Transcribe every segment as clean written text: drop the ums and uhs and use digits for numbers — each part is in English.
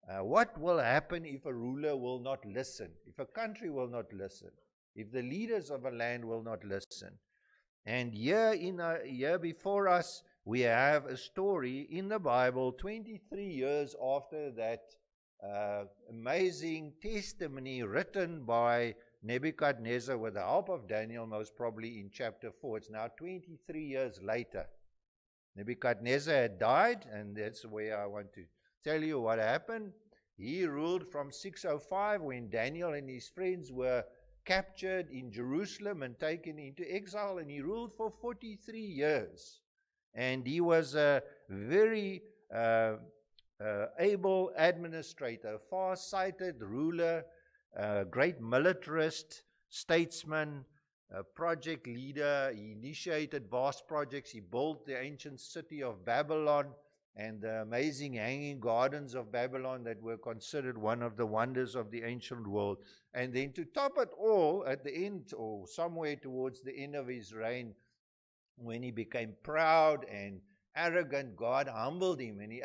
What will happen if a ruler will not listen, if a country will not listen, if the leaders of a land will not listen? And here before us, we have a story in the Bible 23 years after that amazing testimony written by Nebuchadnezzar with the help of Daniel, most probably in chapter 4. It's now 23 years later. Nebuchadnezzar had died, and that's where I want to tell you what happened. He ruled from 605 when Daniel and his friends were captured in Jerusalem and taken into exile, and he ruled for 43 years. And he was a very able administrator, far-sighted ruler, great militarist, statesman, project leader. He initiated vast projects. He built the ancient city of Babylon and the amazing hanging gardens of Babylon that were considered one of the wonders of the ancient world. And then to top it all, at the end, or somewhere towards the end of his reign, when he became proud and arrogant, God humbled him, and he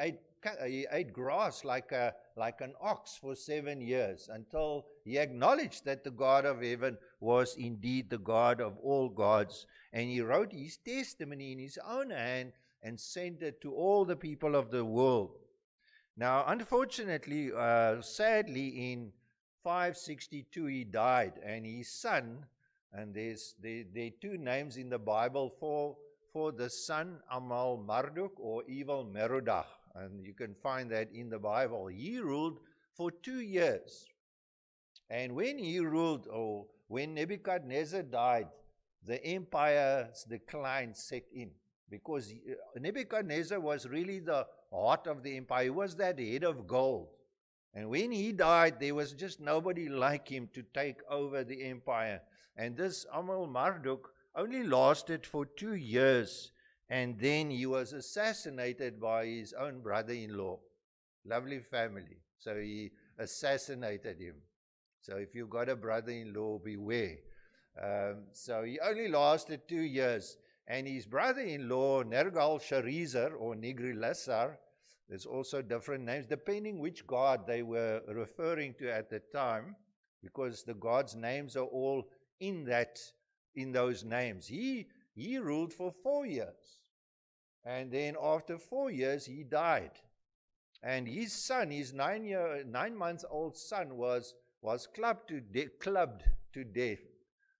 ate grass like an ox for 7 years, until he acknowledged that the God of heaven was indeed the God of all gods. And he wrote his testimony in his own hand and sent it to all the people of the world. Now, unfortunately, sadly, in 562 he died, and his son, and there are two names in the Bible for the son, Amal Marduk, or evil Merodach, and you can find that in the Bible. He ruled for 2 years, and when he ruled, or when Nebuchadnezzar died, the empire's decline set in, because Nebuchadnezzar was really the heart of the empire. He was that head of gold. And when he died, there was just nobody like him to take over the empire. And this Amal Marduk only lasted for 2 years, and then he was assassinated by his own brother-in-law. Lovely family. So he assassinated him. So if you've got a brother-in-law, beware. So he only lasted 2 years. And his brother-in-law, Nergal-Sharezer, or Nigrilassar, there's also different names, depending which god they were referring to at the time, because the gods' names are all in those names. He ruled for 4 years. And then after 4 years, he died. And his son, his 9-month-old son, was clubbed to death.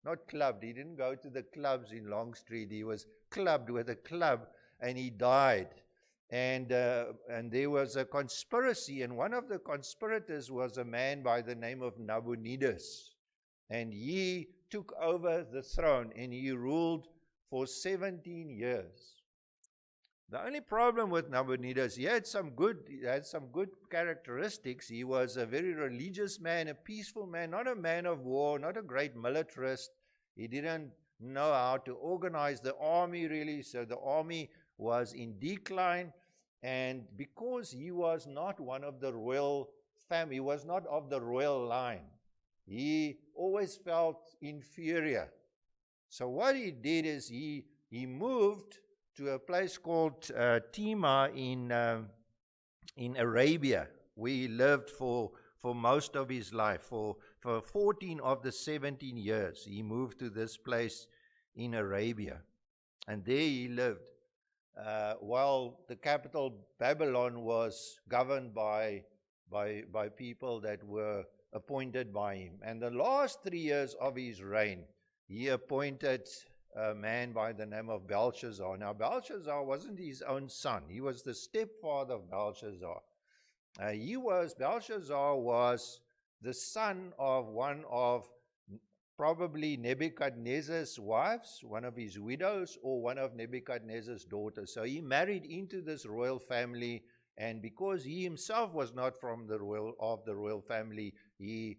Not clubbed. He didn't go to the clubs in Long Street. He was clubbed with a club, and he died. And there was a conspiracy, and one of the conspirators was a man by the name of Nabonidus. And he took over the throne, and he ruled for 17 years. The only problem with Nabonidus, he had some good characteristics. He was a very religious man, a peaceful man, not a man of war, not a great militarist. He didn't know how to organize the army, really, so the army was in decline. And because he was not one of the royal family, he was not of the royal line, he always felt inferior. So what he did is he moved to a place called Tema in Arabia, where he lived for most of his life. For 14 of the 17 years, he moved to this place in Arabia. And there he lived, while the capital, Babylon, was governed by people that were appointed by him. And the last 3 years of his reign, he appointed a man by the name of Belshazzar. Now, Belshazzar wasn't his own son. He was the stepfather of Belshazzar. Belshazzar was the son of one of probably Nebuchadnezzar's wives, one of his widows, or one of Nebuchadnezzar's daughters. So he married into this royal family, and because he himself was not from the royal family, he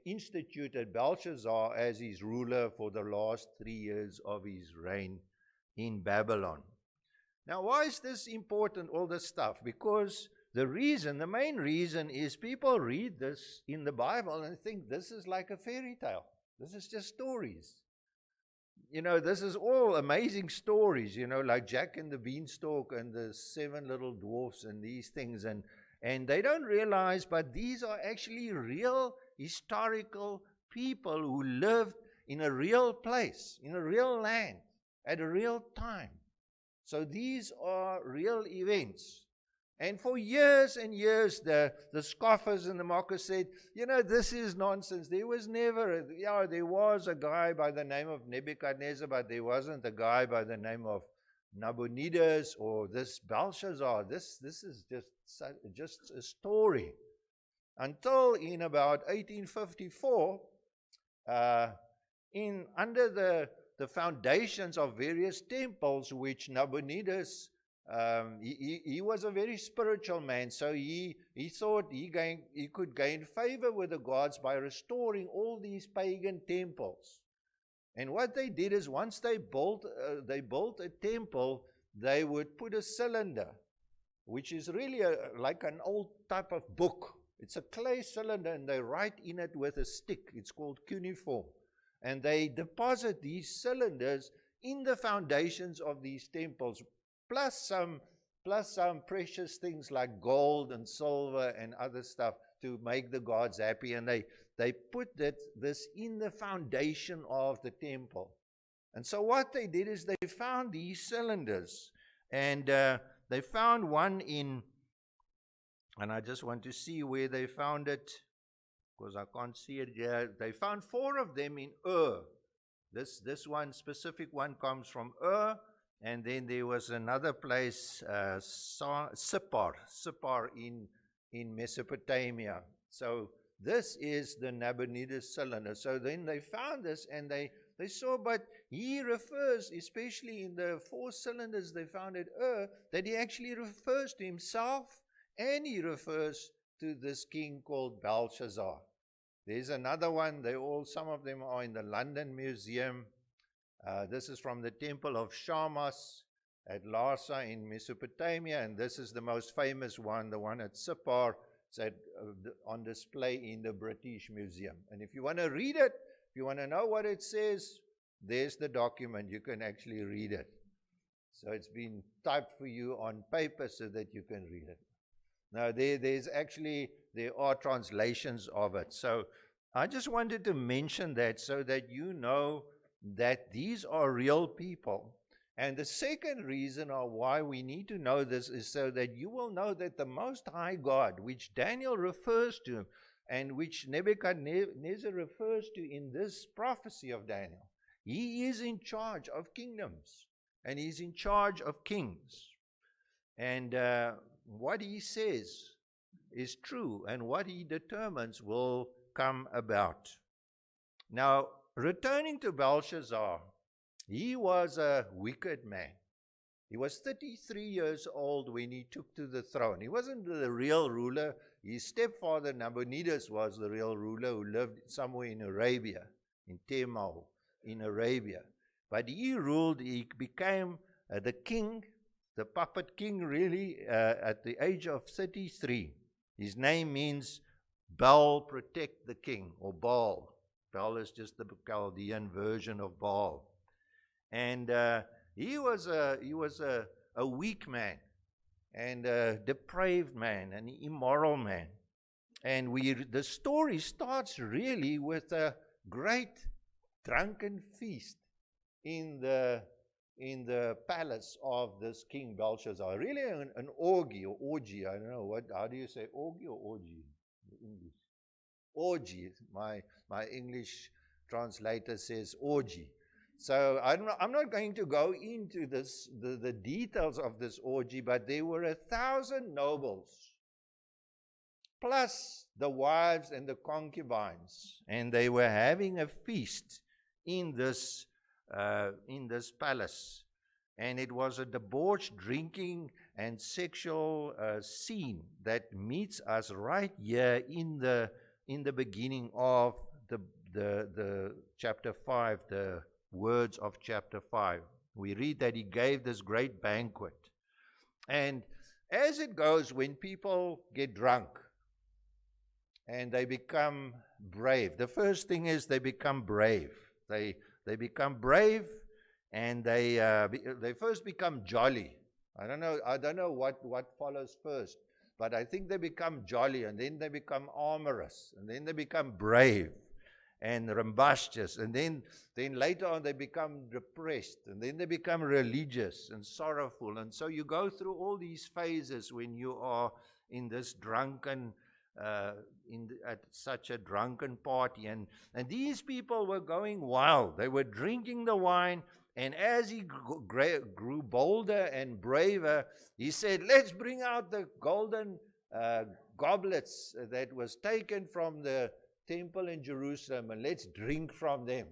instituted Belshazzar as his ruler for the last 3 years of his reign in Babylon. Now, why is this important, all this stuff? Because the main reason is people read this in the Bible and think this is like a fairy tale. This is just stories. This is all amazing stories, like Jack and the Beanstalk and the 7 little dwarfs and these things. And they don't realize, but these are actually real historical people who lived in a real place, in a real land, at a real time. So these are real events. And for years and years, the scoffers and the mockers said, this is nonsense. There was never, there was a guy by the name of Nebuchadnezzar, but there wasn't a guy by the name of Nabonidus or this Belshazzar. This is just a story. Until in about 1854, under the foundations of various temples, which Nabonidus, he was a very spiritual man, so he thought he could gain favor with the gods by restoring all these pagan temples. And what they did is, once they built a temple, they would put a cylinder, which is really like an old type of book. It's a clay cylinder, and they write in it with a stick. It's called cuneiform. And they deposit these cylinders in the foundations of these temples, plus some precious things like gold and silver and other stuff to make the gods happy. And they put this in the foundation of the temple. And so what they did is they found these cylinders, and they found one and I just want to see where they found it, because I can't see it here. They found 4 of them in This one, specific one, comes from and then there was another place, Sippar in Mesopotamia. So this is the Nabonidus cylinder. So then they found this, and they saw, but he refers, especially in the 4 cylinders they found at that he actually refers to himself, and he refers to this king called Belshazzar. There's another one. Some of them are in the London Museum. This is from the Temple of Shamash at Larsa in Mesopotamia, and this is the most famous one, the one at Sippar. It's on display in the British Museum. And if you want to read it, if you want to know what it says, there's the document. You can actually read it. So it's been typed for you on paper so that you can read it. Now, there are translations of it. So I just wanted to mention that so that you know that these are real people. And the second reason why we need to know this is so that you will know that the Most High God, which Daniel refers to and which Nebuchadnezzar refers to in this prophecy of Daniel, he is in charge of kingdoms and he's in charge of kings. And what he says is true, and what he determines will come about. Now, returning to Belshazzar, he was a wicked man. He was 33 years old when he took to the throne. He wasn't the real ruler. His stepfather Nabonidus was the real ruler, who lived somewhere in Arabia, in Temal, in Arabia. But he ruled, he became the king, the puppet king really, at the age of 33. His name means Baal, protect the king, or Baal. Baal is just the Chaldean version of Baal. And he was a weak man, and a depraved man, an immoral man. And the story starts really with a great drunken feast in the palace of this King Belshazzar. Really an orgy or orgy. I don't know how do you say orgy or orgy in English? Orgy. My English translator says orgy. So I'm not going to go into the details of this orgy, but there were 1,000 nobles, plus the wives and the concubines, and they were having a feast in this palace. And it was a debauched drinking and sexual scene that meets us right here in the beginning of the chapter 5, the words of chapter 5. We read that he gave this great banquet. And as it goes, when people get drunk and they become brave, the first thing is they become brave. They become brave, and they first become jolly. I don't know what follows first, but I think they become jolly, and then they become amorous, and then they become brave and rambunctious, and then later on they become depressed, and then they become religious and sorrowful. And so you go through all these phases when you are in this drunken, at such a drunken party. And these people were going wild. They were drinking the wine, and as he grew bolder and braver, he said, let's bring out the golden goblets that was taken from the temple in Jerusalem, and let's drink from them.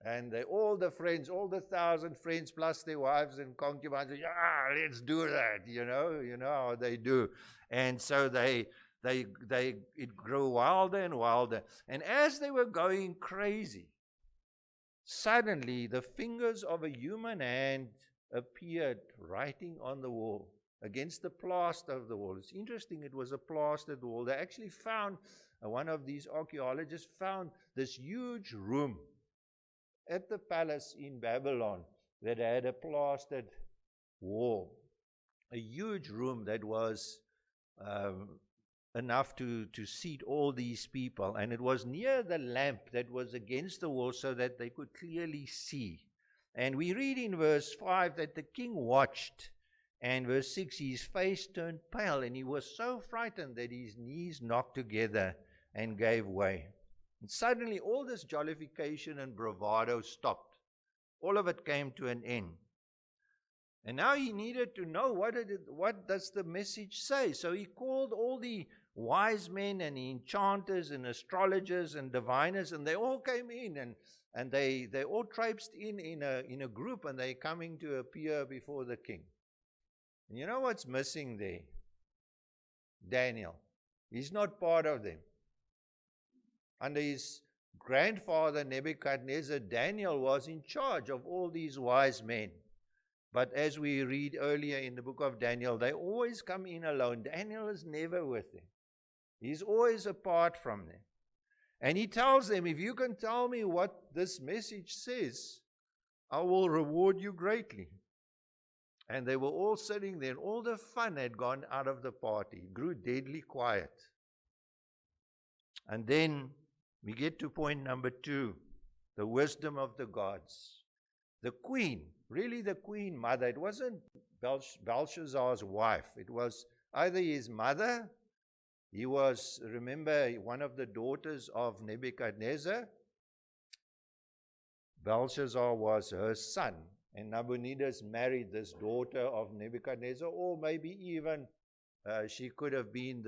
And all the friends, all the 1,000 friends, plus their wives and concubines, said, yeah, let's do that. You know how they do. And so it grew wilder and wilder. And as they were going crazy, suddenly the fingers of a human hand appeared writing on the wall, against the plaster of the wall. It's interesting, it was a plastered wall. They actually found, one of these archaeologists found this huge room at the palace in Babylon that had a plastered wall. A huge room that was enough to seat all these people. And it was near the lamp that was against the wall so that they could clearly see. And we read in verse 5 that the king watched. And verse 6, his face turned pale, and he was so frightened that his knees knocked together and gave way. And suddenly all this jollification and bravado stopped. All of it came to an end. And now he needed to know, what does the message say? So he called all the wise men and enchanters and astrologers and diviners, and they all came in, and they all traipsed in a group, and they're coming to appear before the king. And you know what's missing there? Daniel. He's not part of them. Under his grandfather Nebuchadnezzar, Daniel was in charge of all these wise men. But as we read earlier in the book of Daniel, they always come in alone. Daniel is never with them. He's always apart from them. And he tells them, if you can tell me what this message says, I will reward you greatly. And they were all sitting there, and all the fun had gone out of the party. It grew deadly quiet. And then we get to point number 2, the wisdom of the gods. The queen, really the queen mother. It wasn't Belshazzar's wife. It was either his mother. He was, remember, one of the daughters of Nebuchadnezzar. Belshazzar was her son. And Nabonidus married this daughter of Nebuchadnezzar, or maybe even she could have been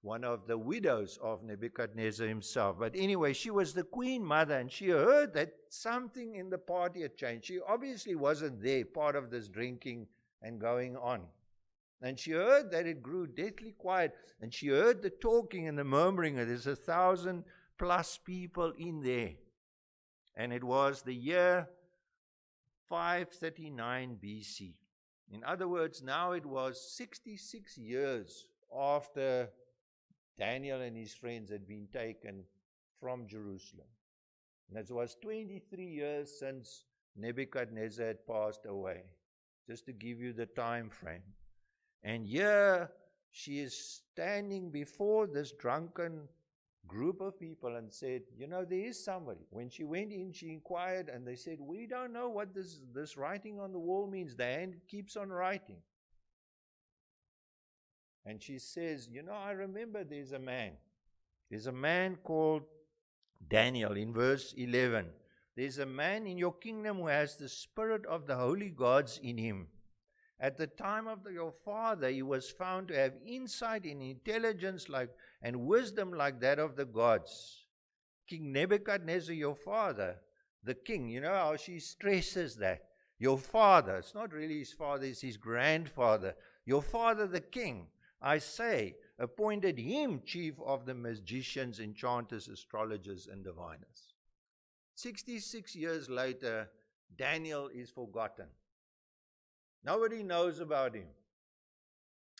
one of the widows of Nebuchadnezzar himself. But anyway, she was the queen mother, and she heard that something in the party had changed. She obviously wasn't there, part of this drinking and going on. And she heard that it grew deathly quiet, and she heard the talking and the murmuring. There's 1,000+ people in there. And it was the year 539 BC. In other words, now it was 66 years after Daniel and his friends had been taken from Jerusalem. And it was 23 years since Nebuchadnezzar had passed away, just to give you the time frame. And here she is standing before this drunken group of people and said, there is somebody. When she went in, she inquired, and they said, we don't know what this writing on the wall means. The hand keeps on writing. And she says, I remember there's a man. There's a man called Daniel in verse 11. There's a man in your kingdom who has the spirit of the holy gods in him. At the time of your father, he was found to have insight and intelligence and wisdom like that of the gods. King Nebuchadnezzar, your father, the king, you know how she stresses that. Your father, it's not really his father, it's his grandfather. Your father, the king, I say, appointed him chief of the magicians, enchanters, astrologers, and diviners. 66 years later, Daniel is forgotten. Nobody knows about him.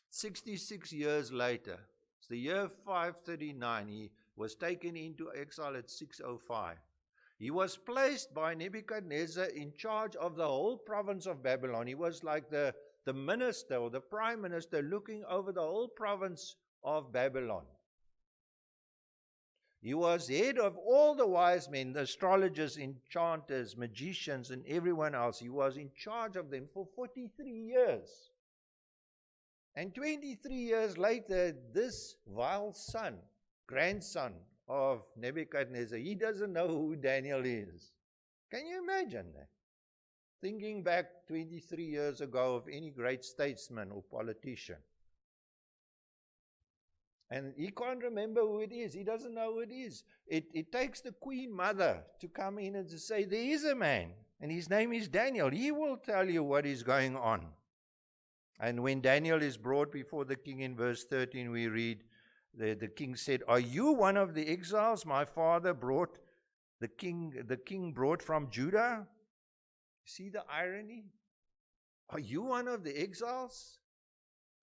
66 years later, it's the year 539, he was taken into exile at 605. He was placed by Nebuchadnezzar in charge of the whole province of Babylon. He was like the the minister or the prime minister looking over the whole province of Babylon. He was head of all the wise men, the astrologers, enchanters, magicians, and everyone else. He was in charge of them for 43 years. And 23 years later, this vile son, grandson of Nebuchadnezzar, he doesn't know who Daniel is. Can you imagine that? Thinking back 23 years ago of any great statesman or politician. And he can't remember who it is. He doesn't know who it is. It takes the queen mother to come in and to say, there is a man, and his name is Daniel. He will tell you what is going on. And when Daniel is brought before the king in verse 13, we read, the king said, are you one of the exiles my father brought, the king brought from Judah? See the irony? Are you one of the exiles?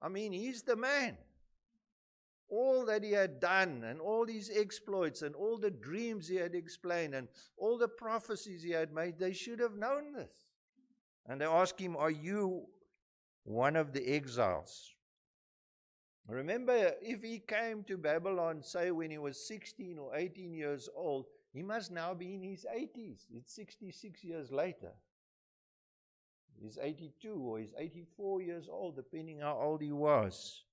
I mean, he's the man. All that he had done and all these exploits and all the dreams he had explained and all the prophecies he had made, they should have known this. And they ask him, are you one of the exiles? Remember, if he came to Babylon, say when he was 16 or 18 years old, he must now be in his 80s. It's 66 years later. He's 82 or he's 84 years old, depending how old he was.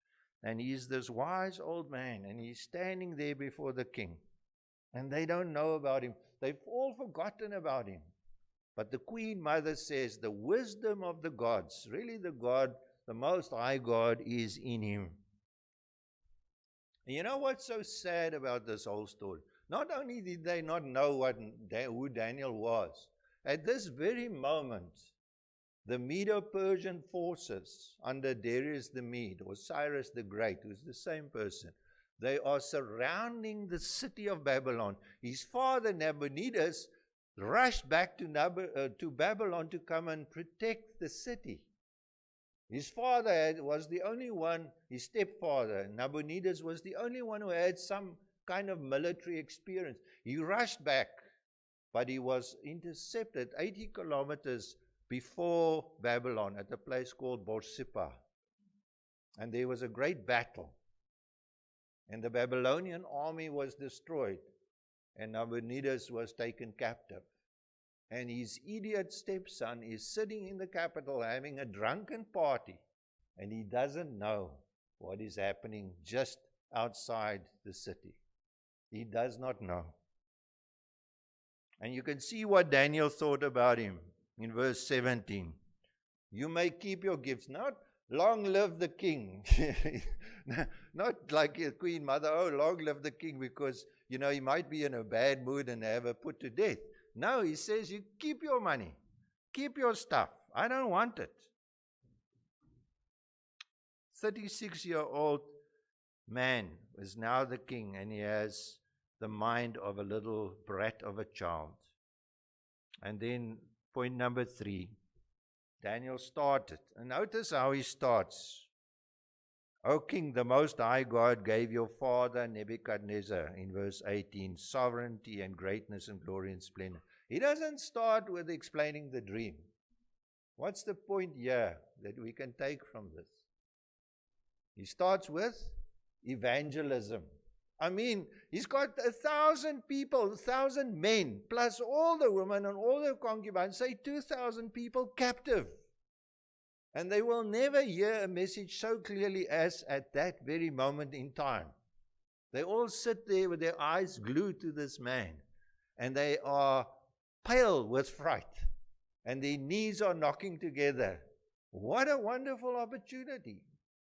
And he's this wise old man, and he's standing there before the king. And they don't know about him. They've all forgotten about him. But the queen mother says the wisdom of the gods, really the God, the Most High God, is in him. And you know what's so sad about this whole story? Not only did they not know who Daniel was, at this very moment, the Medo-Persian forces under Darius the Mede, or Cyrus the Great, who's the same person, they are surrounding the city of Babylon. His father Nabonidus rushed back to Babylon to come and protect the city. His father was the only one, his stepfather, Nabonidus, was the only one who had some kind of military experience. He rushed back, but he was intercepted 80 kilometers before Babylon at a place called Borsippa. And there was a great battle. And the Babylonian army was destroyed. And Nabonidus was taken captive. And his idiot stepson is sitting in the capital having a drunken party. And he doesn't know what is happening just outside the city. He does not know. And you can see what Daniel thought about him. In verse 17, you may keep your gifts. Not long live the king. Not like a queen mother, oh, long live the king, because, he might be in a bad mood and have her put to death. No, he says, you keep your money. Keep your stuff. I don't want it. 36-year-old man is now the king, and he has the mind of a little brat of a child. And then point number 3, Daniel started. And notice how he starts. O king, the Most High God gave your father Nebuchadnezzar, in verse 18, sovereignty and greatness and glory and splendor. He doesn't start with explaining the dream. What's the point here that we can take from this? He starts with evangelism. I mean, he's got 1,000 people, 1,000 men, plus all the women and all the concubines, say 2,000 people captive. And they will never hear a message so clearly as at that very moment in time. They all sit there with their eyes glued to this man. And they are pale with fright. And their knees are knocking together. What a wonderful opportunity.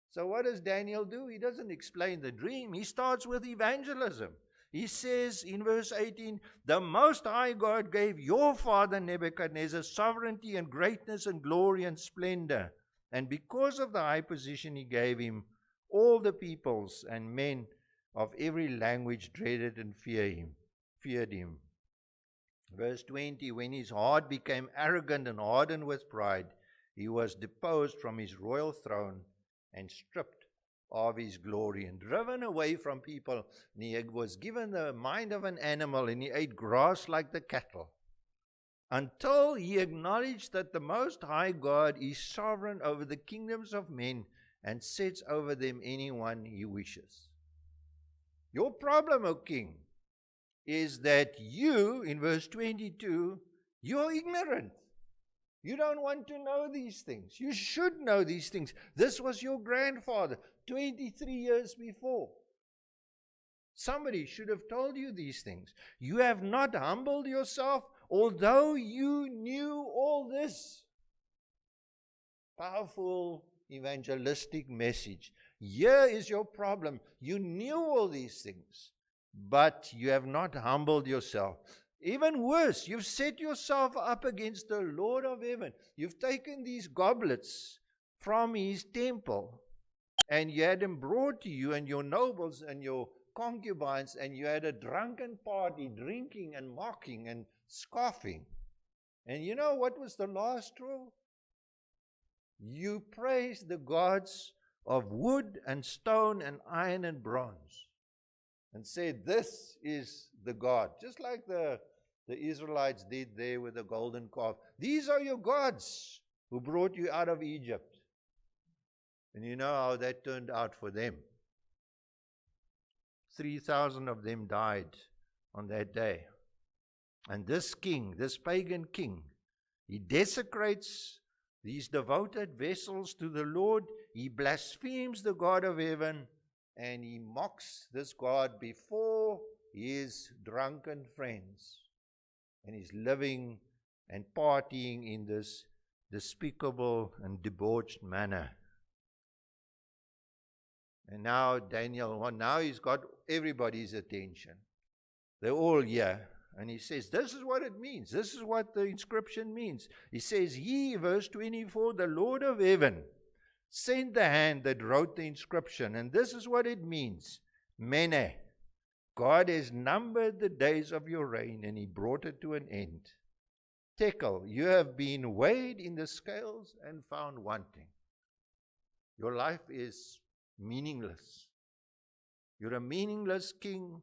So what does Daniel do? He doesn't explain the dream. He starts with evangelism. He says in verse 18, the Most High God gave your father Nebuchadnezzar sovereignty and greatness and glory and splendor. And because of the high position he gave him, all the peoples and men of every language dreaded and feared him. Verse 20, when his heart became arrogant and hardened with pride, he was deposed from his royal throne and stripped of his glory and driven away from people. And he was given the mind of an animal, and he ate grass like the cattle. until he acknowledged that the Most High God is sovereign over the kingdoms of men and sets over them anyone he wishes. Your problem, O king, is that you, in verse 22, you're ignorant. You don't want to know these things. You should know these things. This was your grandfather 23 years before. Somebody should have told you these things. You have not humbled yourself, although you knew all this. Powerful evangelistic message. Here is your problem. You knew all these things, but you have not humbled yourself. Even worse, you've set yourself up against the Lord of heaven. You've taken these goblets from his temple, and you had them brought to you and your nobles and your concubines, and you had a drunken party, drinking and mocking and scoffing. And you know what was the last straw? You praised the gods of wood and stone and iron and bronze, and said, this is the God. Just like the Israelites did there with the golden calf. These are your gods who brought you out of Egypt. And you know how that turned out for them. 3,000 of them died on that day. And this king, this pagan king, he desecrates these devoted vessels to the Lord. He blasphemes the God of heaven, and he mocks this God before his drunken friends. And he's living and partying in this despicable and debauched manner. And now Daniel, well, now he's got everybody's attention. They're all here. And he says, this is what it means. This is what the inscription means. He says, he, verse 24, the Lord of heaven sent the hand that wrote the inscription. And this is what it means. Mene. God has numbered the days of your reign, and he brought it to an end. Tekel, you have been weighed in the scales and found wanting. Your life is meaningless. You're a meaningless king,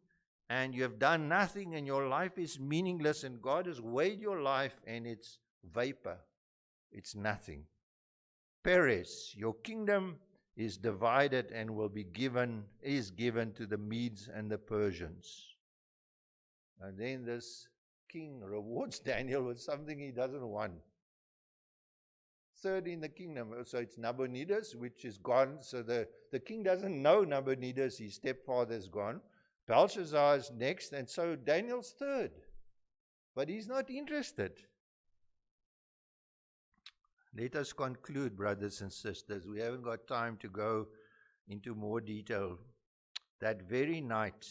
and you have done nothing, and your life is meaningless, and God has weighed your life, and it's vapor. It's nothing. Peres, your kingdom is divided and is given to the Medes and the Persians. And then this king rewards Daniel with something he doesn't want. Third in the kingdom, so it's Nabonidus, which is gone. So the king doesn't know Nabonidus, his stepfather is gone. Belshazzar is next, and so Daniel's third. But he's not interested. Let us conclude, brothers and sisters. We haven't got time to go into more detail. That very night,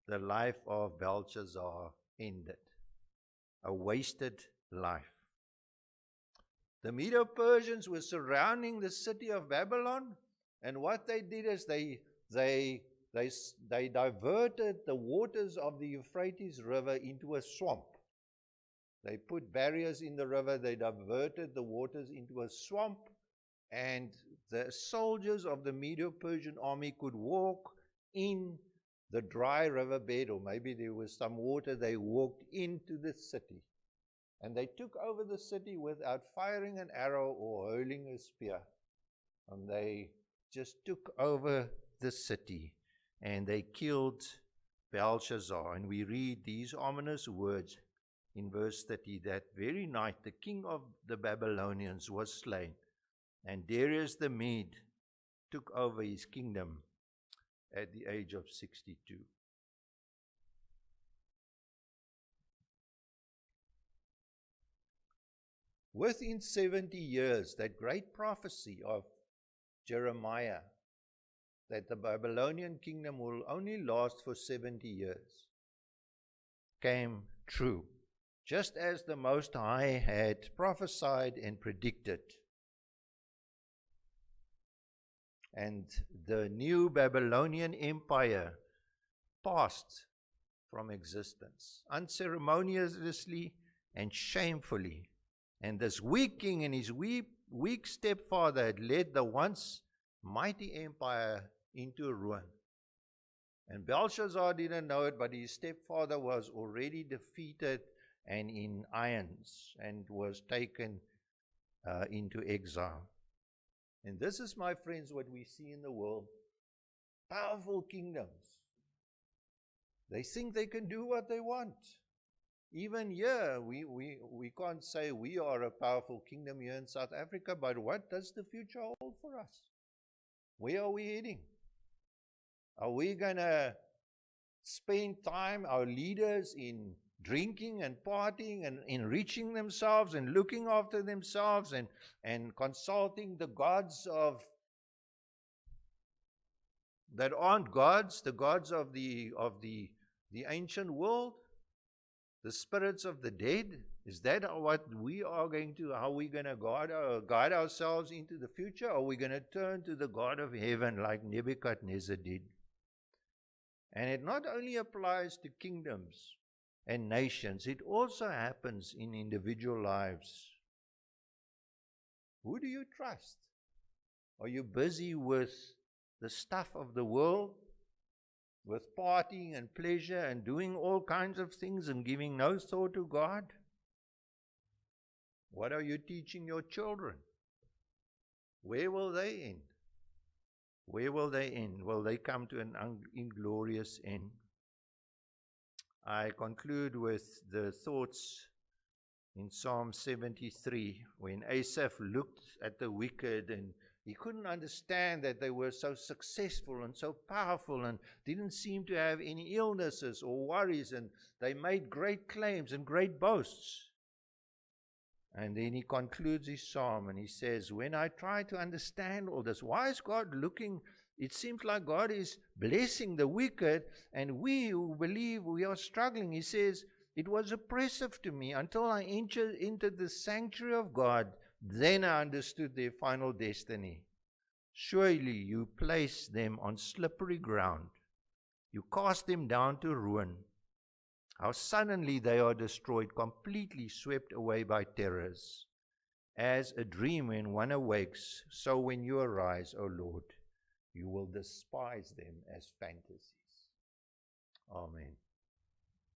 the life of Belshazzar ended. A wasted life. The Medo-Persians were surrounding the city of Babylon, and what they did is they diverted the waters of the Euphrates River into a swamp. They put barriers in the river, they diverted the waters into a swamp, and the soldiers of the Medo-Persian army could walk in the dry riverbed, or maybe there was some water. They walked into the city, and they took over the city without firing an arrow or hurling a spear. And they just took over the city, and they killed Belshazzar. And we read these ominous words in verse 30, that very night the king of the Babylonians was slain, and Darius the Mede took over his kingdom at the age of 62. Within 70 years, that great prophecy of Jeremiah, that the Babylonian kingdom will only last for 70 years, came true, just as the Most High had prophesied and predicted. And the new Babylonian empire passed from existence, unceremoniously and shamefully. And this weak king and his weak stepfather had led the once mighty empire into ruin. And Belshazzar didn't know it, but his stepfather was already defeated and in irons, and was taken into exile. And this is, my friends, what we see in the world. Powerful kingdoms. They think they can do what they want. Even here, we can't say we are a powerful kingdom here in South Africa, but what does the future hold for us? Where are we heading? Are we going to spend time, our leaders, in drinking and partying and enriching themselves and looking after themselves and consulting the gods that aren't gods, the gods of the ancient world, the spirits of the dead? Is that what we are going to, how we're going to guide ourselves into the future? Or are we going to turn to the God of heaven like Nebuchadnezzar did? And it not only applies to kingdoms and nations, it also happens in individual lives. Who do you trust? Are you busy with the stuff of the world, with partying and pleasure and doing all kinds of things and giving no thought to God? What are you teaching your children? Where will they end? Where will they end? Will they come to an inglorious end? I conclude with the thoughts in Psalm 73, when Asaph looked at the wicked and he couldn't understand that they were so successful and so powerful and didn't seem to have any illnesses or worries, and they made great claims and great boasts. And then he concludes his psalm and he says, when I try to understand all this, why is God looking? It seems like God is blessing the wicked, and we who believe we are struggling. He says, it was oppressive to me until I entered the sanctuary of God. Then I understood their final destiny. Surely you place them on slippery ground. You cast them down to ruin. How suddenly they are destroyed, completely swept away by terrors. As a dream when one awakes, so when you arise, O Lord, you will despise them as fantasies. Amen.